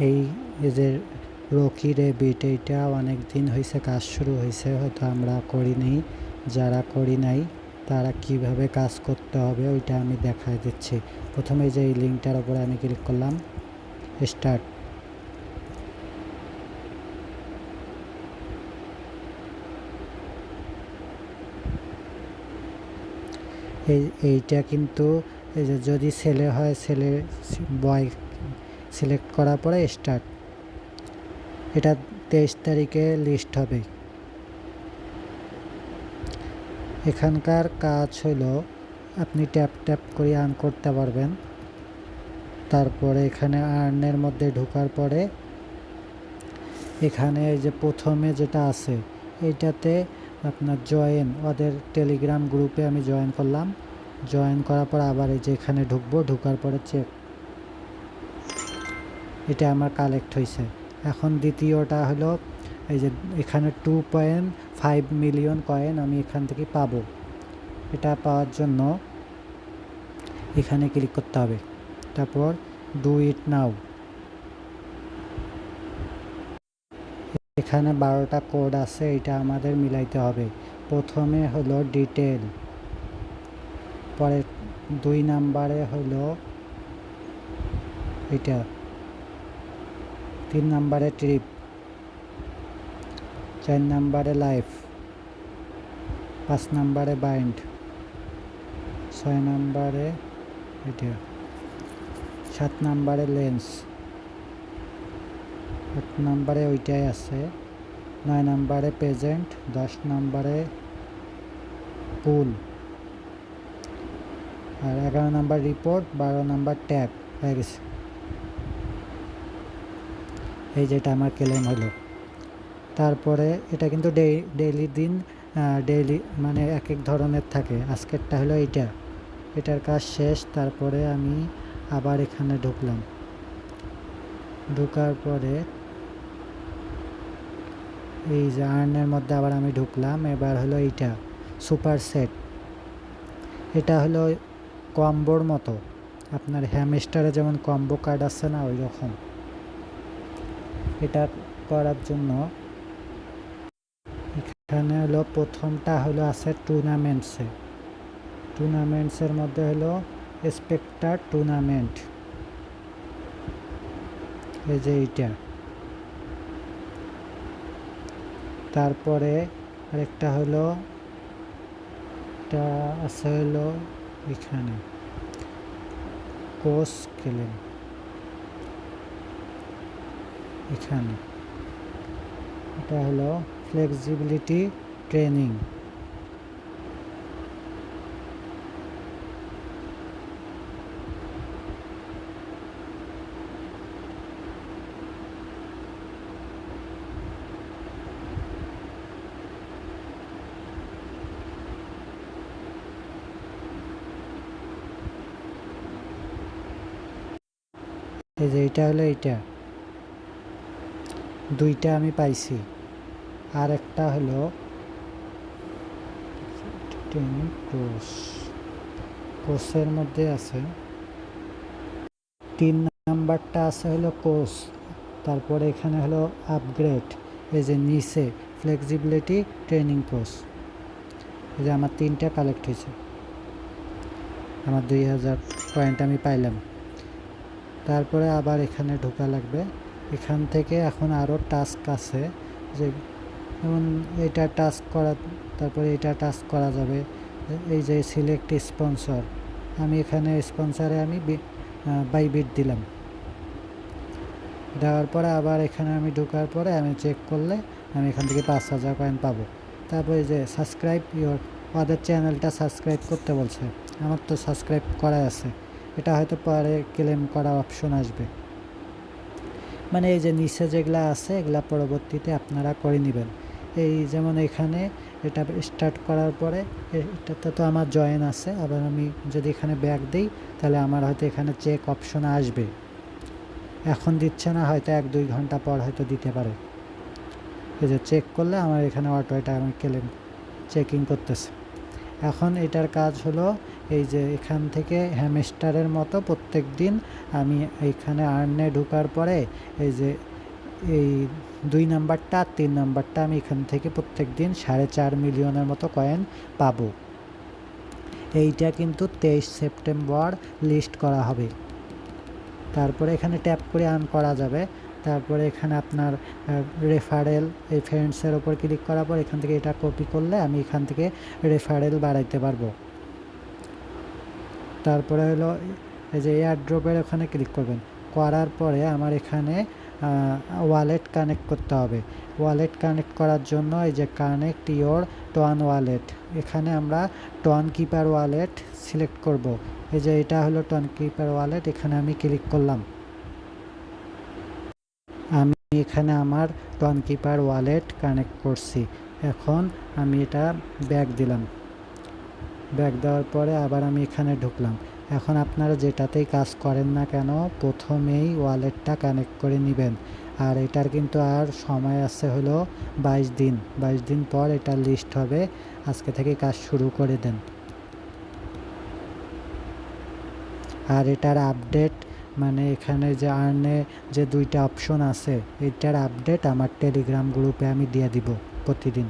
এই যে Rocky rabbit, এইটা অনেক দিন হয়েছে কাজ শুরু হয়েছে, হয়তো আমরা করিনি। যারা করি নাই তারা কিভাবে কাজ করতে হবে ওইটা আমি দেখাই দিচ্ছি। প্রথমে যে এই লিঙ্কটার উপরে আমি ক্লিক করলাম, স্টার্ট। এইটা কিন্তু এই যে যদি ছেলে হয় ছেলে, বয় সিলেক্ট করার পরে স্টার্ট। এটা 23 তারিখে লিস্ট হবে। এখানকার কাজ হলো আপনি ট্যাপ ট্যাপ করে আর্ন করতে পারবেন। তারপরে এখানে আর্নের মধ্যে ঢোকার পরে এখানে এই যে প্রথমে যেটা আছে এইটাতে আপনার জয়েন, ওদের টেলিগ্রাম গ্রুপে আমি জয়েন করলাম। জয়েন করার পর আবার এই যে এখানে ঢুকবো, ঢোকার পরে চেক, এটা আমার কালেক্ট হয়েছে। এখন দ্বিতীয়টা হলো এই যে এখানে 2.5 মিলিয়ন কয়েন আমি এখান থেকে পাবো। এটা পাওয়ার জন্য এখানে ক্লিক করতে হবে, তারপর ডু ইট নাও। এখানে 12টা কোড আছে, এটা আমাদের মিলাইতে হবে। প্রথমে হলো ডিটেল, পরে 2 নাম্বারে হলো এটা, 3 নাম্বারে ট্রিপ, 4 নাম্বারে লাইফ, 5 নাম্বারে বাইন্ড, 6 নাম্বারে এটা, 7 নাম্বারে লেন্স, 8 নাম্বারে ওইটাই আছে, 9 নাম্বারে প্রেজেন্ট, 10 নাম্বারে পুল, আর 11 নাম্বার রিপোর্ট, 12 নাম্বার ট্যাগ হয়ে গেছে। এই যেটা আমার ক্লেম হলো। তারপরে এটা কিন্তু ডেইলি দিন, ডেইলি মানে এক এক ধরনের থাকে। আজকেরটা হলো এইটা, এটার কাজ শেষ। তারপরে আমি আবার এখানে ঢুকলাম, ঢোকার পরে এই যে আর্নের মধ্যে আবার আমি ঢুকলাম। এবার হলো এইটা সুপার সেট, এটা হলো কম্বোর মতো, আপনার হ্যামস্টারে যেমন কম্বো কার্ড আছে না, ওই রকম। এটা করার জন্য এখানে হলো প্রথমটা হলো আছে টুর্নামেন্টসের মধ্যে হলো স্পেক্টার টুর্নামেন্ট, এই যে এইটা। তারপরে আরেকটা হলো এটা আছে হলো এখানে কোর্স ক্লেম, এখানে এটা হলো ফ্লেক্সিবিলিটি ট্রেনিং। এই যে এইটা হলো এইটা, 2টা আমি পাইছি। আর একটা হলো ট্রেনিং কোর্সের মধ্যে আছে 3 নাম্বারটা আছে হলো কোর্স, তারপরে এখানে হলো আপগ্রেড, এই যে নিচে ফ্লেক্সিবিলিটি ট্রেনিং কোর্স। এই যে আমার 3টা কালেক্ট হয়েছে, আমার 2000 পয়েন্ট আমি পাইলাম। তারপরে আবার এখানে ঢোকা লাগবে। এখান থেকে এখন আরও টাস্ক আছে, যে যেমন এইটা টাস্ক করা, তারপরে এটা টাস্ক করা যাবে। এই যে সিলেক্ট স্পন্সর, আমি এখানে স্পন্সরে আমি বাইবিট দিলাম। দেওয়ার পরে আবার এখানে আমি ঢোকার পরে আমি চেক করলে আমি এখান থেকে 5000 কয়েন পাবো। তারপরে যে সাবস্ক্রাইব ইওর, ওদের চ্যানেলটা সাবস্ক্রাইব করতে বলছে, আমার তো সাবস্ক্রাইব করা আছে। এটা হয়তো পরে ক্লেম করা অপশন আসবে, মানে এই যে নিচে যেগুলা আছে এগুলা পরবর্তীতে আপনারা করে নেবেন। এই যেমন এখানে এটা স্টার্ট করার পরে এটাতে তো আমার জয়েন আছে, আবার আমি যদি এখানে ব্যাক দিই তাহলে আমার হয়তো এখানে চেক অপশন আসবে। এখন দিচ্ছে না, হয়তো 1-2 ঘন্টা পর হয়তো দিতে পারে। এই যে চেক করলে আমার এখানে অটো এটা আমি ক্লেম চেকিং করতেছে। এখন এটার কাজ হলো এই যে এখান থেকে হ্যামস্টারের মতো প্রত্যেক দিন আমি এইখানে আর্নে ঢোকার পরে এই যে এই 2 নাম্বারটা আর 3 নাম্বারটা আমি এখান থেকে প্রত্যেক দিন 4.5 মিলিয়নের মতো কয়েন পাবো। এইটা কিন্তু 23 সেপ্টেম্বর লিস্ট করা হবে। তারপরে এখানে ট্যাপ করে আর্ন করা যাবে। তারপরে এখানে আপনার রেফারেল এই ফ্রেন্ডসের ওপর ক্লিক করার পর এখান থেকে এটা কপি করলে আমি এখান থেকে রেফারেল বাড়াইতে পারবো। তারপরে হলো এই যে এয়ারড্রপের ওখানে ক্লিক করবেন, করার পরে আমার এখানে ওয়ালেট কানেক্ট করতে হবে। ওয়ালেট কানেক্ট করার জন্য এই যে কানেক্ট ইওর টন ওয়ালেট, এখানে আমরা টন কিপার ওয়ালেট সিলেক্ট করব। এই যে এটা হলো টন কিপার ওয়ালেট, এখানে আমি ক্লিক করলাম। আমি এখানে আমার টন কিপার ওয়ালেট কানেক্ট করছি। এখন আমি এটা ব্যাক দিলাম। ব্যাক দেওয়ার পরে আবার আমি এখানে ঢুকলাম। এখন আপনারা যেটাতেই কাজ করেন না কেন প্রথমেই ওয়ালেটটা কানেক্ট করে নেবেন। আর এটার কিন্তু আর সময় আছে হলো 22 দিন। 22 দিন পর এটা লিস্ট হবে। আজকে থেকে কাজ শুরু করে দেন। আর এটার আপডেট মানে এখানে যে আর্নে যে 2টা অপশন আছে, এটার আপডেট আমার টেলিগ্রাম গ্রুপে আমি দিয়ে দিব প্রতিদিন।